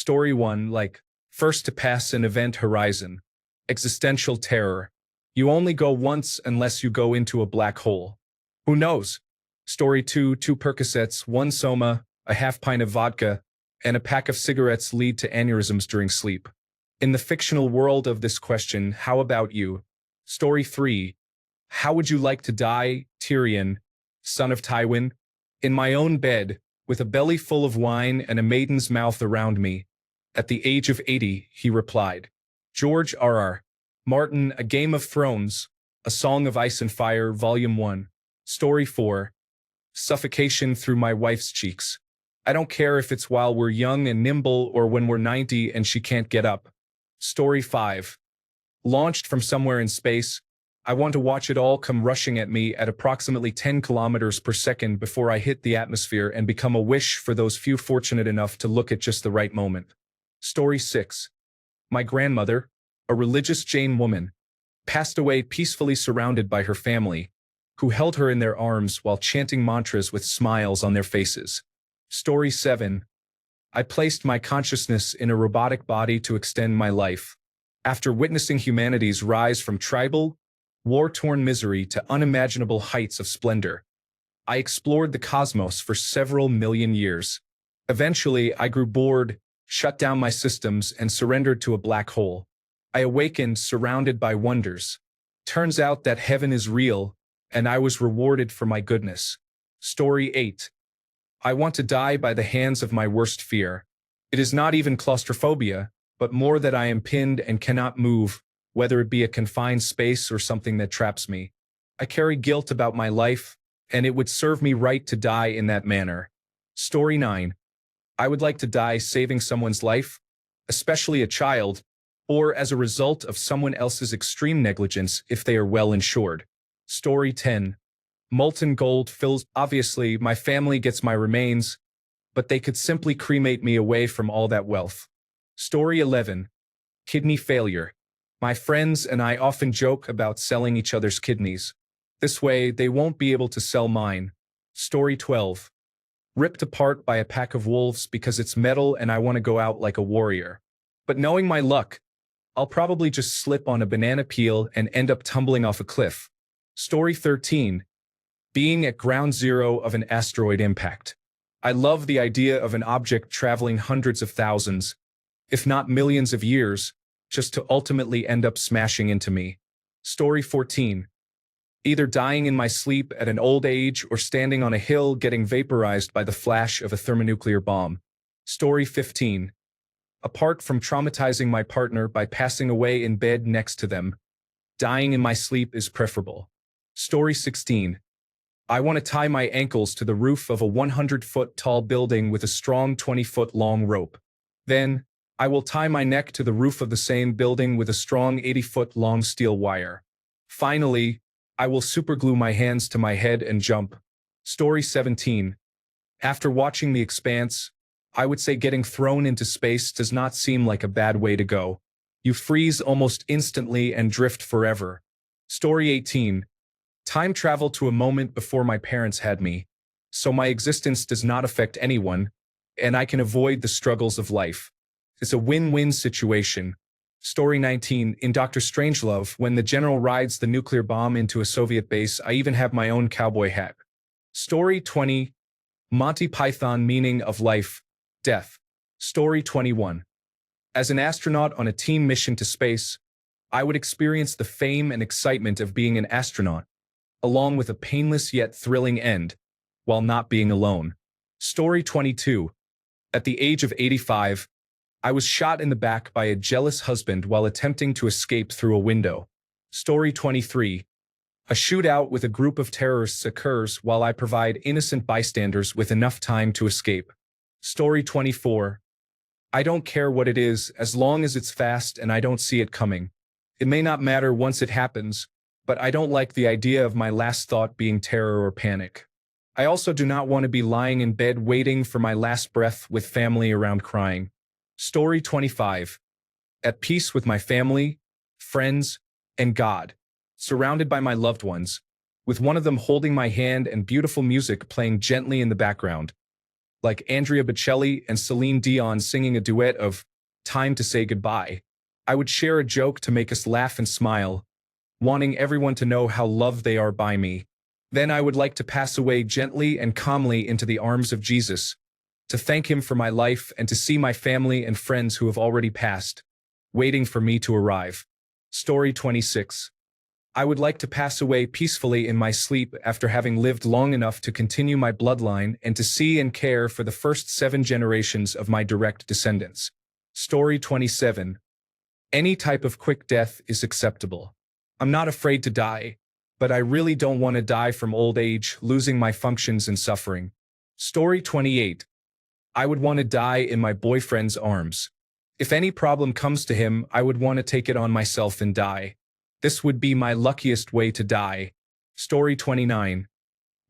Story 1, like, first to pass an event horizon. Existential terror. You only go once unless you go into a black hole. Who knows? Story 2, 2 Percocets, 1 Soma, a half pint of vodka, and a pack of cigarettes lead to aneurysms during sleep. In the fictional world of this question, how about you? Story 3, how would you like to die, Tyrion, son of Tywin? In my own bed, with a belly full of wine and a maiden's mouth around me. At the age of 80, he replied. George R.R. Martin, A Game of Thrones, A Song of Ice and Fire, Volume 1. Story 4, suffocation through my wife's cheeks. I don't care if it's while we're young and nimble or when we're 90 and she can't get up. Story 5, launched from somewhere in space. I want to watch it all come rushing at me at approximately 10 kilometers per second before I hit the atmosphere and become a wish for those few fortunate enough to look at just the right moment. Story 6, my grandmother, a religious Jain woman, passed away peacefully surrounded by her family, who held her in their arms while chanting mantras with smiles on their faces. Story 7, I placed my consciousness in a robotic body to extend my life. After witnessing humanity's rise from tribal, war-torn misery to unimaginable heights of splendor, I explored the cosmos for several million years. Eventually, I grew bored, shut down my systems, and surrendered to a black hole. I awakened surrounded by wonders. Turns out that heaven is real, and I was rewarded for my goodness. Story 8, I want to die by the hands of my worst fear. It is not even claustrophobia, but more that I am pinned and cannot move, whether it be a confined space or something that traps me. I carry guilt about my life, and it would serve me right to die in that manner. Story 9, I would like to die saving someone's life, especially a child, or as a result of someone else's extreme negligence if they are well insured. Story 10, molten gold fills. Obviously, my family gets my remains, but they could simply cremate me away from all that wealth. Story 11, kidney failure. My friends and I often joke about selling each other's kidneys. This way, they won't be able to sell mine. Story 12, ripped apart by a pack of wolves because it's metal and I want to go out like a warrior. But knowing my luck, I'll probably just slip on a banana peel and end up tumbling off a cliff. Story 13, being at ground zero of an asteroid impact. I love the idea of an object traveling hundreds of thousands, if not millions of years, just to ultimately end up smashing into me. Story 14, either dying in my sleep at an old age or standing on a hill getting vaporized by the flash of a thermonuclear bomb. Story 15, apart from traumatizing my partner by passing away in bed next to them, dying in my sleep is preferable. Story 16, I want to tie my ankles to the roof of a 100-foot tall building with a strong 20-foot long rope. Then, I will tie my neck to the roof of the same building with a strong 80-foot long steel wire. Finally, I will superglue my hands to my head and jump. Story 17, after watching The Expanse, I would say getting thrown into space does not seem like a bad way to go. You freeze almost instantly and drift forever. Story 18, time travel to a moment before my parents had me, so my existence does not affect anyone, and I can avoid the struggles of life. It's a win-win situation. Story 19, in Dr. Strangelove, when the general rides the nuclear bomb into a Soviet base, I even have my own cowboy hat. Story 20, Monty Python meaning of life, death. Story 21, as an astronaut on a team mission to space, I would experience the fame and excitement of being an astronaut, along with a painless yet thrilling end, while not being alone. Story 22, at the age of 85, I was shot in the back by a jealous husband while attempting to escape through a window. Story 23, a shootout with a group of terrorists occurs while I provide innocent bystanders with enough time to escape. Story 24, I don't care what it is as long as it's fast and I don't see it coming. It may not matter once it happens, but I don't like the idea of my last thought being terror or panic. I also do not want to be lying in bed waiting for my last breath with family around crying. Story 25, at peace with my family, friends, and God, surrounded by my loved ones, with one of them holding my hand and beautiful music playing gently in the background. like Andrea Bocelli and Celine Dion singing a duet of Time to Say Goodbye. I would share a joke to make us laugh and smile, wanting everyone to know how loved they are by me. Then I would like to pass away gently and calmly into the arms of Jesus, to thank him for my life and to see my family and friends who have already passed, waiting for me to arrive. Story 26. I would like to pass away peacefully in my sleep after having lived long enough to continue my bloodline and to see and care for the first 7 generations of my direct descendants. Story 27. Any type of quick death is acceptable. I'm not afraid to die, but I really don't want to die from old age, losing my functions and suffering. Story 28. I would want to die in my boyfriend's arms. If any problem comes to him, I would want to take it on myself and die. This would be my luckiest way to die. Story 29.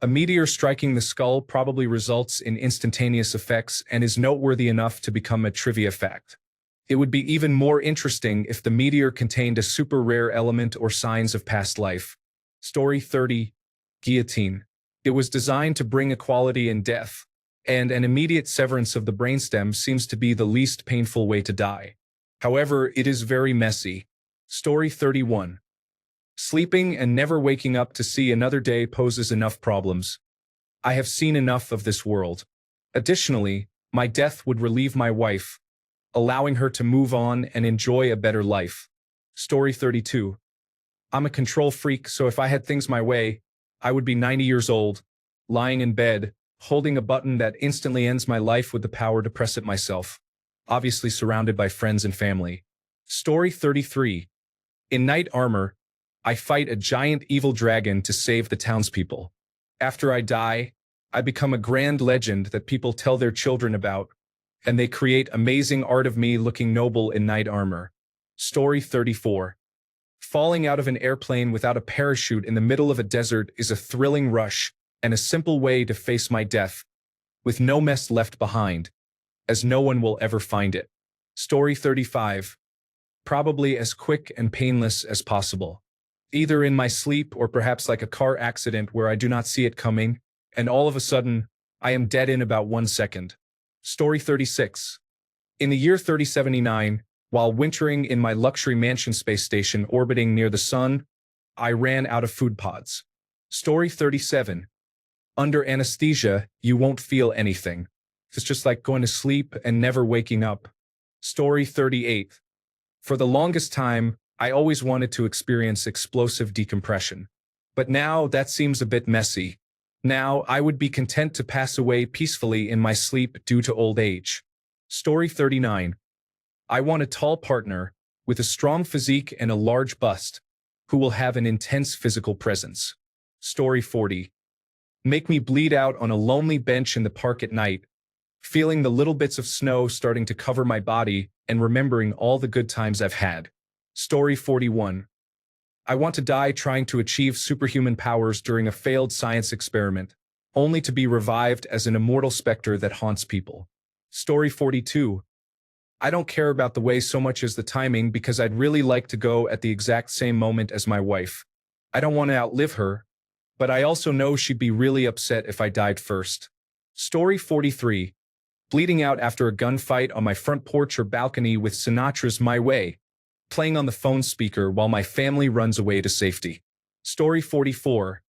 A meteor striking the skull probably results in instantaneous effects and is noteworthy enough to become a trivia fact. It would be even more interesting if the meteor contained a super rare element or signs of past life. Story 30. Guillotine. It was designed to bring equality in death, and an immediate severance of the brainstem seems to be the least painful way to die. However, it is very messy. Story 31. Sleeping and never waking up to see another day poses enough problems. I have seen enough of this world. Additionally, my death would relieve my wife, allowing her to move on and enjoy a better life. Story 32. I'm a control freak, so if I had things my way, I would be 90 years old, lying in bed, holding a button that instantly ends my life with the power to press it myself, obviously surrounded by friends and family. Story 33. In knight armor, I fight a giant evil dragon to save the townspeople. After I die, I become a grand legend that people tell their children about, and they create amazing art of me looking noble in knight armor. Story 34. Falling out of an airplane without a parachute in the middle of a desert is a thrilling rush and a simple way to face my death, with no mess left behind, as no one will ever find it. Story 35. Probably as quick and painless as possible. Either in my sleep or perhaps like a car accident where I do not see it coming, and all of a sudden, I am dead in about 1 second. Story 36. In the year 3079, while wintering in my luxury mansion space station orbiting near the sun, I ran out of food pods. Story 37. Under anesthesia, you won't feel anything. It's just like going to sleep and never waking up. Story 38. For the longest time, I always wanted to experience explosive decompression. But now that seems a bit messy. Now I would be content to pass away peacefully in my sleep due to old age. Story 39. I want a tall partner with a strong physique and a large bust, who will have an intense physical presence. Story 40. Make me bleed out on a lonely bench in the park at night, feeling the little bits of snow starting to cover my body and remembering all the good times I've had. Story 41. I want to die trying to achieve superhuman powers during a failed science experiment, only to be revived as an immortal specter that haunts people. Story 42. I don't care about the way so much as the timing because I'd really like to go at the exact same moment as my wife. I don't want to outlive her, but I also know she'd be really upset if I died first. Story 43. Bleeding out after a gunfight on my front porch or balcony with Sinatra's My Way, playing on the phone speaker while my family runs away to safety. Story 44.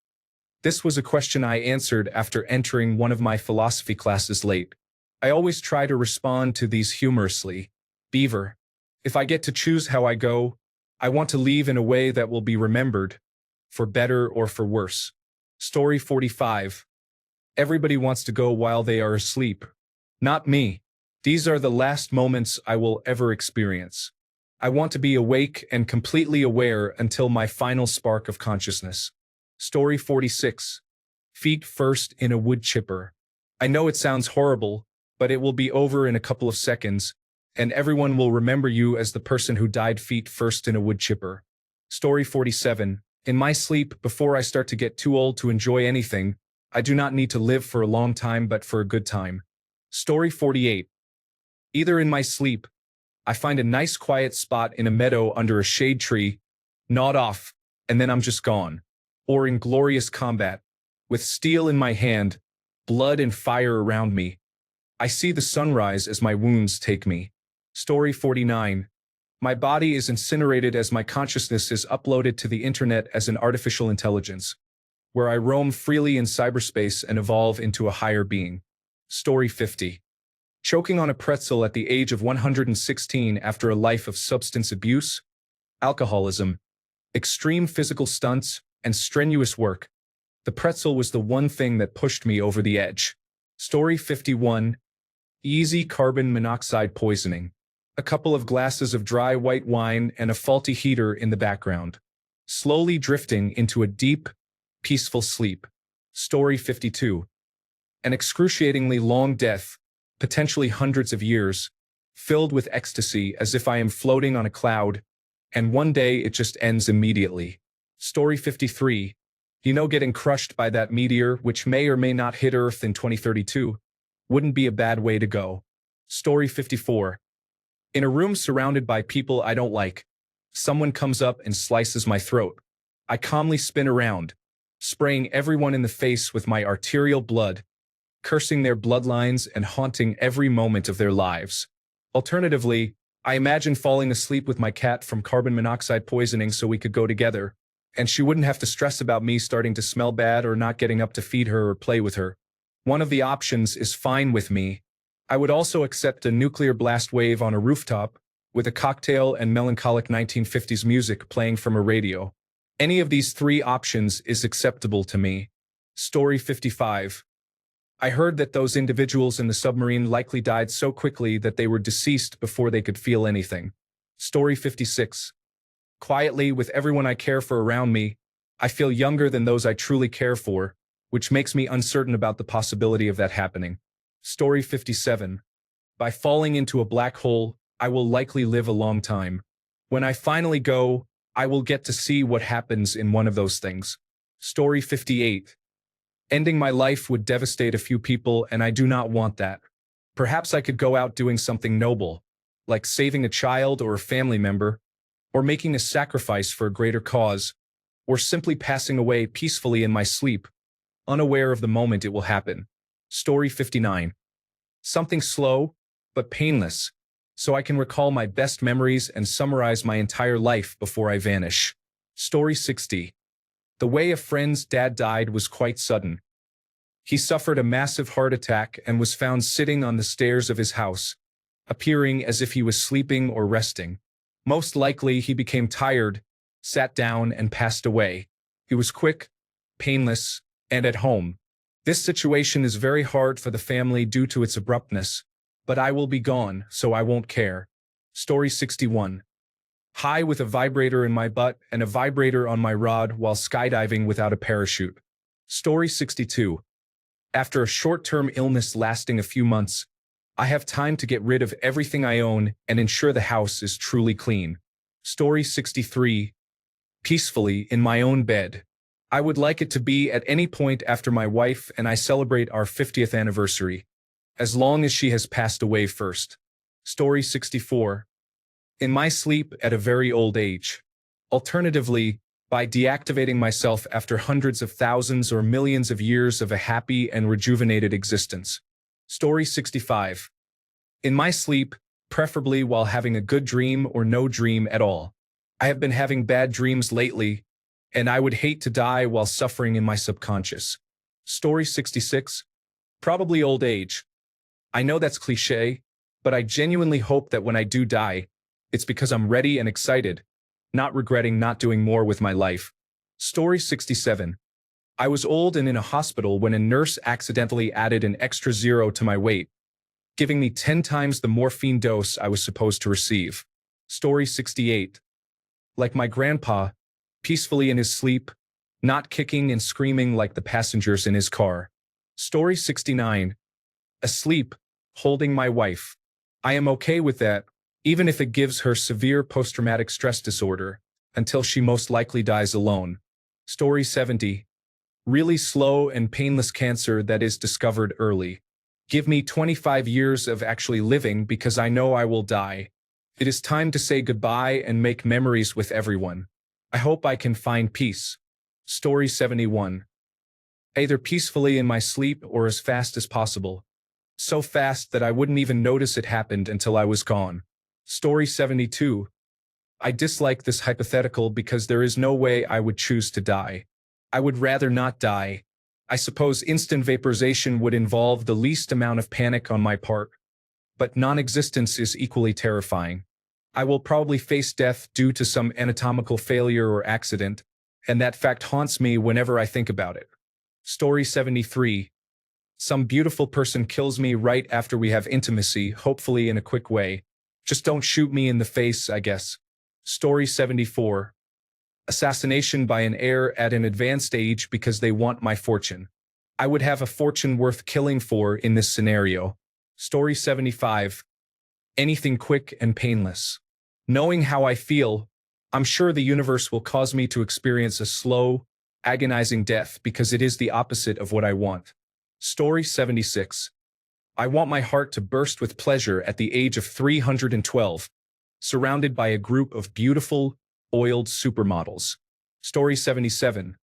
This was a question I answered after entering one of my philosophy classes late. I always try to respond to these humorously. Beaver. If I get to choose how I go, I want to leave in a way that will be remembered, for better or for worse. Story 45. Everybody wants to go while they are asleep. Not me. These are the last moments I will ever experience. I want to be awake and completely aware until my final spark of consciousness. Story 46. Feet first in a wood chipper. I know it sounds horrible, but it will be over in a couple of seconds, and everyone will remember you as the person who died feet first in a wood chipper. Story 47. In my sleep, before I start to get too old to enjoy anything, I do not need to live for a long time but for a good time. Story 48. Either in my sleep, I find a nice quiet spot in a meadow under a shade tree, nod off, and then I'm just gone. Or in glorious combat, with steel in my hand, blood and fire around me, I see the sunrise as my wounds take me. Story 49. My body is incinerated as my consciousness is uploaded to the internet as an artificial intelligence, where I roam freely in cyberspace and evolve into a higher being. Story 50. Choking on a pretzel at the age of 116 after a life of substance abuse, alcoholism, extreme physical stunts, and strenuous work. The pretzel was the one thing that pushed me over the edge. Story 51. Easy carbon monoxide poisoning. A couple of glasses of dry white wine and a faulty heater in the background. Slowly drifting into a deep, peaceful sleep. Story 52. An excruciatingly long death, potentially hundreds of years, filled with ecstasy as if I am floating on a cloud, and one day it just ends immediately. Story 53. Getting crushed by that meteor, which may or may not hit Earth in 2032, wouldn't be a bad way to go. Story 54. In a room surrounded by people I don't like, someone comes up and slices my throat. I calmly spin around, spraying everyone in the face with my arterial blood, cursing their bloodlines and haunting every moment of their lives. Alternatively, I imagine falling asleep with my cat from carbon monoxide poisoning so we could go together, and she wouldn't have to stress about me starting to smell bad or not getting up to feed her or play with her. One of the options is fine with me. I would also accept a nuclear blast wave on a rooftop, with a cocktail and melancholic 1950s music playing from a radio. Any of these three options is acceptable to me. Story 55. I heard that those individuals in the submarine likely died so quickly that they were deceased before they could feel anything. Story 56. Quietly, with everyone I care for around me, I feel younger than those I truly care for, which makes me uncertain about the possibility of that happening. Story 57. By falling into a black hole, I will likely live a long time. When I finally go, I will get to see what happens in one of those things. Story 58. Ending my life would devastate a few people, and I do not want that. Perhaps I could go out doing something noble, like saving a child or a family member, or making a sacrifice for a greater cause, or simply passing away peacefully in my sleep, unaware of the moment it will happen. Story 59. Something slow, but painless, so I can recall my best memories and summarize my entire life before I vanish. Story 60. The way a friend's dad died was quite sudden. He suffered a massive heart attack and was found sitting on the stairs of his house, appearing as if he was sleeping or resting. Most likely, he became tired, sat down, and passed away. He was quick, painless, and at home. This situation is very hard for the family due to its abruptness, but I will be gone, so I won't care. Story 61. High with a vibrator in my butt and a vibrator on my rod while skydiving without a parachute. Story 62. After a short-term illness lasting a few months, I have time to get rid of everything I own and ensure the house is truly clean. Story 63. Peacefully in my own bed. I would like it to be at any point after my wife and I celebrate our 50th anniversary, as long as she has passed away first. Story 64. In my sleep at a very old age. Alternatively, by deactivating myself after hundreds of thousands or millions of years of a happy and rejuvenated existence. Story 65. In my sleep, preferably while having a good dream or no dream at all. I have been having bad dreams lately, and I would hate to die while suffering in my subconscious. Story 66. Probably old age. I know that's cliché, but I genuinely hope that when I do die, it's because I'm ready and excited, not regretting not doing more with my life. Story 67. I was old and in a hospital when a nurse accidentally added an extra 0 to my weight, giving me 10 times the morphine dose I was supposed to receive. Story 68. Like my grandpa, peacefully in his sleep, not kicking and screaming like the passengers in his car. Story 69. Asleep, holding my wife. I am okay with that, even if it gives her severe post-traumatic stress disorder, until she most likely dies alone. Story 70. Really slow and painless cancer that is discovered early. Give me 25 years of actually living because I know I will die. It is time to say goodbye and make memories with everyone. I hope I can find peace. Story 71. Either peacefully in my sleep or as fast as possible. so fast that I wouldn't even notice it happened until I was gone. Story 72. I dislike this hypothetical because there is no way I would choose to die. I would rather not die. I suppose instant vaporization would involve the least amount of panic on my part, but non-existence is equally terrifying. I will probably face death due to some anatomical failure or accident, and that fact haunts me whenever I think about it. Story 73. Some beautiful person kills me right after we have intimacy, hopefully in a quick way. Just don't shoot me in the face, I guess. Story 74. Assassination by an heir at an advanced age because they want my fortune. I would have a fortune worth killing for in this scenario. Story 75. Anything quick and painless. Knowing how I feel, I'm sure the universe will cause me to experience a slow, agonizing death because it is the opposite of what I want. Story 76. I want my heart to burst with pleasure at the age of 312, surrounded by a group of beautiful, oiled supermodels. Story 77.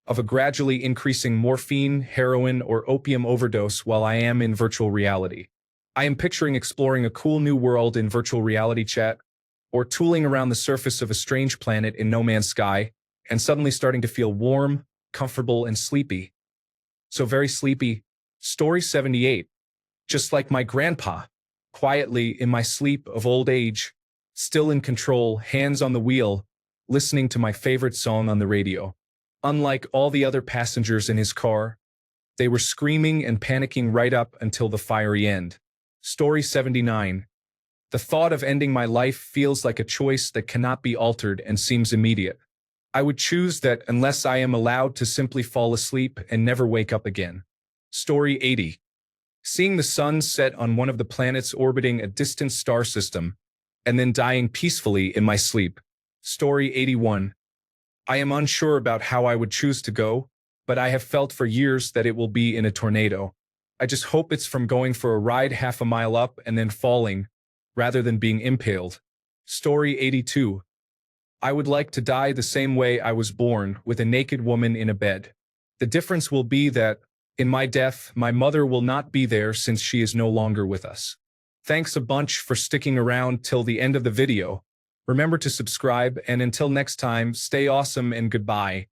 Of a gradually increasing morphine, heroin, or opium overdose while I am in virtual reality. I am picturing exploring a cool new world in virtual reality chat, or tooling around the surface of a strange planet in No Man's Sky, and suddenly starting to feel warm, comfortable, and sleepy. So very sleepy. Story 78. Just like my grandpa, quietly in my sleep of old age, still in control, hands on the wheel, listening to my favorite song on the radio. Unlike all the other passengers in his car, they were screaming and panicking right up until the fiery end. Story 79. The thought of ending my life feels like a choice that cannot be altered and seems immediate. I would choose that unless I am allowed to simply fall asleep and never wake up again. Story 80. Seeing the sun set on one of the planets orbiting a distant star system, and then dying peacefully in my sleep. Story 81. I am unsure about how I would choose to go, but I have felt for years that it will be in a tornado. I just hope it's from going for a ride half a mile up and then falling, rather than being impaled. Story 82. I would like to die the same way I was born, with a naked woman in a bed. The difference will be that, in my death, my mother will not be there since she is no longer with us. Thanks a bunch for sticking around till the end of the video. Remember to subscribe, and until next time, stay awesome and goodbye.